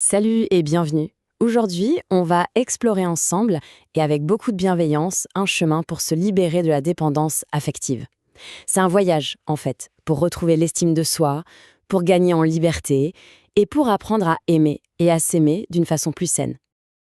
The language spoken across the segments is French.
Salut et bienvenue. Aujourd'hui, on va explorer ensemble et avec beaucoup de bienveillance un chemin pour se libérer de la dépendance affective. C'est un voyage, en fait, pour retrouver l'estime de soi, pour gagner en liberté et pour apprendre à aimer et à s'aimer d'une façon plus saine.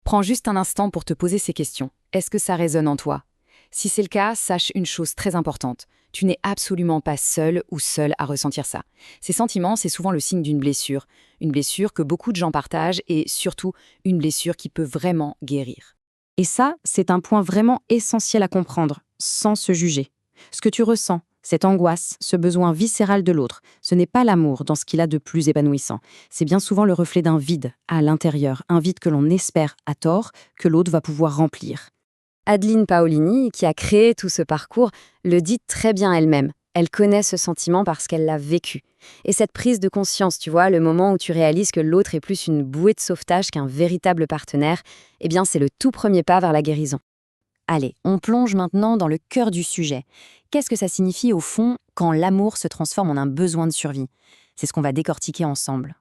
Prends juste un instant pour te poser ces questions. Est-ce que ça résonne en toi? Si c'est le cas, sache une chose très importante. Tu n'es absolument pas seul ou seule à ressentir ça. Ces sentiments, c'est souvent le signe d'une blessure. Une blessure que beaucoup de gens partagent et surtout une blessure qui peut vraiment guérir. Et ça, c'est un point vraiment essentiel à comprendre, sans se juger. Ce que tu ressens, cette angoisse, ce besoin viscéral de l'autre, ce n'est pas l'amour dans ce qu'il a de plus épanouissant. C'est bien souvent le reflet d'un vide à l'intérieur, un vide que l'on espère, à tort, que l'autre va pouvoir remplir. Adeline Paolini, qui a créé tout ce parcours, le dit très bien elle-même. Elle connaît ce sentiment parce qu'elle l'a vécu. Et cette prise de conscience, tu vois, le moment où tu réalises que l'autre est plus une bouée de sauvetage qu'un véritable partenaire, eh bien c'est le tout premier pas vers la guérison. Allez, on plonge maintenant dans le cœur du sujet. Qu'est-ce que ça signifie au fond quand l'amour se transforme en un besoin de survie? C'est ce qu'on va décortiquer ensemble.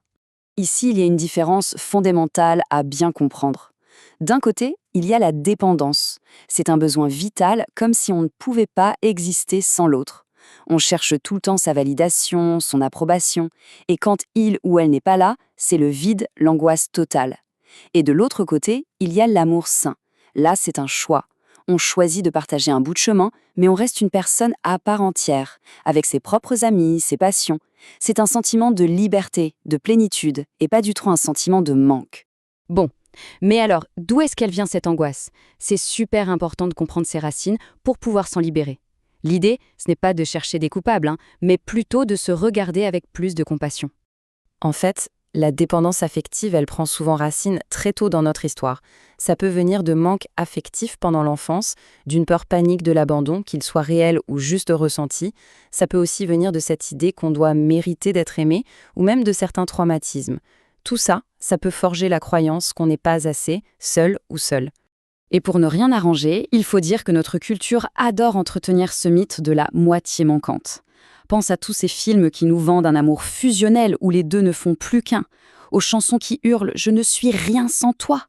Ici, il y a une différence fondamentale à bien comprendre. D'un côté, il y a la dépendance. C'est un besoin vital, comme si on ne pouvait pas exister sans l'autre. On cherche tout le temps sa validation, son approbation, et quand il ou elle n'est pas là, c'est le vide, l'angoisse totale. Et de l'autre côté, il y a l'amour sain. Là, c'est un choix. On choisit de partager un bout de chemin, mais on reste une personne à part entière, avec ses propres amis, ses passions. C'est un sentiment de liberté, de plénitude, et pas du tout un sentiment de manque. Bon, mais alors, d'où est-ce qu'elle vient cette angoisse? C'est super important de comprendre ses racines pour pouvoir s'en libérer. L'idée, ce n'est pas de chercher des coupables, mais plutôt de se regarder avec plus de compassion. En fait, la dépendance affective, elle prend souvent racine très tôt dans notre histoire. Ça peut venir de manque affectif pendant l'enfance, d'une peur panique de l'abandon, qu'il soit réel ou juste ressenti. Ça peut aussi venir de cette idée qu'on doit mériter d'être aimé, ou même de certains traumatismes. Tout ça, ça peut forger la croyance qu'on n'est pas assez, seul ou seul. Et pour ne rien arranger, il faut dire que notre culture adore entretenir ce mythe de la moitié manquante. Pense à tous ces films qui nous vendent un amour fusionnel où les deux ne font plus qu'un, aux chansons qui hurlent « Je ne suis rien sans toi »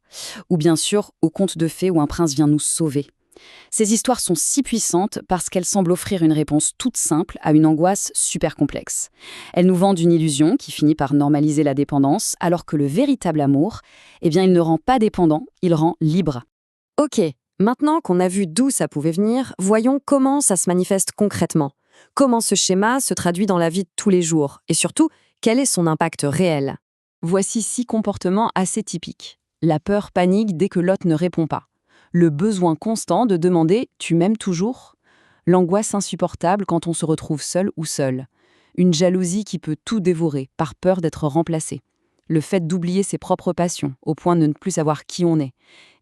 ou bien sûr aux contes de fées où un prince vient nous sauver. Ces histoires sont si puissantes parce qu'elles semblent offrir une réponse toute simple à une angoisse super complexe. Elles nous vendent une illusion qui finit par normaliser la dépendance, alors que le véritable amour, eh bien, il ne rend pas dépendant, il rend libre. Ok, maintenant qu'on a vu d'où ça pouvait venir, voyons comment ça se manifeste concrètement. Comment ce schéma se traduit dans la vie de tous les jours et surtout, quel est son impact réel? Voici 6 comportements assez typiques. La peur panique dès que l'autre ne répond pas. Le besoin constant de demander « tu m'aimes toujours ?» L'angoisse insupportable quand on se retrouve seul ou seule. Une jalousie qui peut tout dévorer par peur d'être remplacé. Le fait d'oublier ses propres passions au point de ne plus savoir qui on est.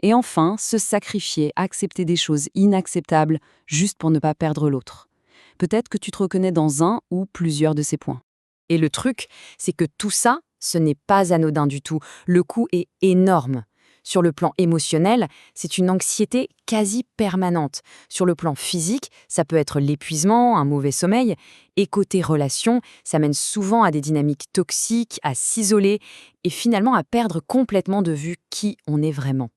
Et enfin, se sacrifier, accepter des choses inacceptables juste pour ne pas perdre l'autre. Peut-être que tu te reconnais dans un ou plusieurs de ces points. Et le truc, c'est que tout ça, ce n'est pas anodin du tout. Le coût est énorme. Sur le plan émotionnel, c'est une anxiété quasi permanente. Sur le plan physique, ça peut être l'épuisement, un mauvais sommeil. Et côté relation, ça mène souvent à des dynamiques toxiques, à s'isoler et finalement à perdre complètement de vue qui on est vraiment.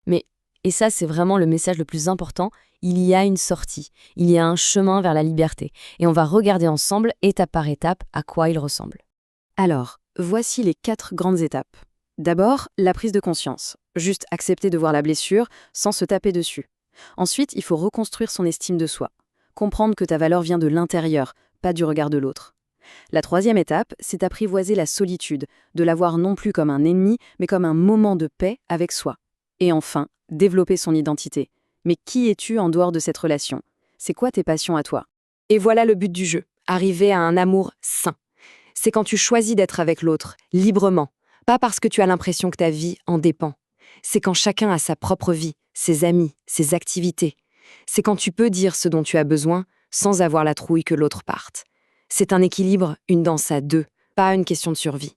Mais, et ça c'est vraiment le message le plus important, il y a une sortie, il y a un chemin vers la liberté. Et on va regarder ensemble, étape par étape, à quoi il ressemble. Alors, voici les 4 grandes étapes. D'abord, la prise de conscience. Juste accepter de voir la blessure sans se taper dessus. Ensuite, il faut reconstruire son estime de soi. Comprendre que ta valeur vient de l'intérieur, pas du regard de l'autre. La 3e étape, c'est apprivoiser la solitude, de la voir non plus comme un ennemi, mais comme un moment de paix avec soi. Et enfin, développer son identité. Mais qui es-tu en dehors de cette relation? C'est quoi tes passions à toi? Et voilà le but du jeu, arriver à un amour sain. C'est quand tu choisis d'être avec l'autre, librement. Pas parce que tu as l'impression que ta vie en dépend. C'est quand chacun a sa propre vie, ses amis, ses activités. C'est quand tu peux dire ce dont tu as besoin sans avoir la trouille que l'autre parte. C'est un équilibre, une danse à deux, pas une question de survie.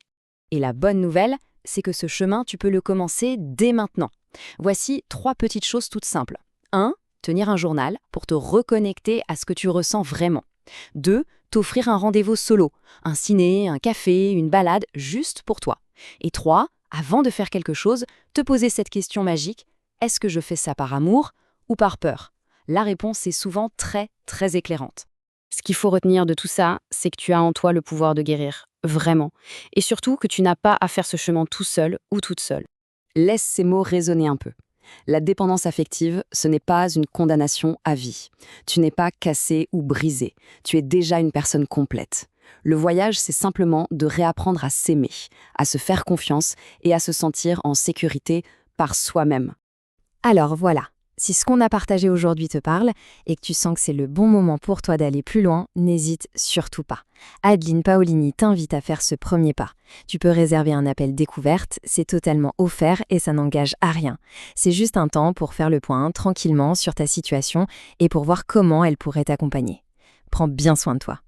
Et la bonne nouvelle, c'est que ce chemin, tu peux le commencer dès maintenant. Voici 3 petites choses toutes simples. 1. Tenir un journal pour te reconnecter à ce que tu ressens vraiment. 2. T'offrir un rendez-vous solo, un ciné, un café, une balade juste pour toi. Et 3. Avant de faire quelque chose, te poser cette question magique, est-ce que je fais ça par amour ou par peur? La réponse est souvent très, très éclairante. Ce qu'il faut retenir de tout ça, c'est que tu as en toi le pouvoir de guérir, vraiment. Et surtout que tu n'as pas à faire ce chemin tout seul ou toute seule. Laisse ces mots résonner un peu. La dépendance affective, ce n'est pas une condamnation à vie. Tu n'es pas cassé ou brisé. Tu es déjà une personne complète. Le voyage, c'est simplement de réapprendre à s'aimer, à se faire confiance et à se sentir en sécurité par soi-même. Alors voilà, si ce qu'on a partagé aujourd'hui te parle et que tu sens que c'est le bon moment pour toi d'aller plus loin, n'hésite surtout pas. Adeline Paolini t'invite à faire ce premier pas. Tu peux réserver un appel découverte, c'est totalement offert et ça n'engage à rien. C'est juste un temps pour faire le point tranquillement sur ta situation et pour voir comment elle pourrait t'accompagner. Prends bien soin de toi.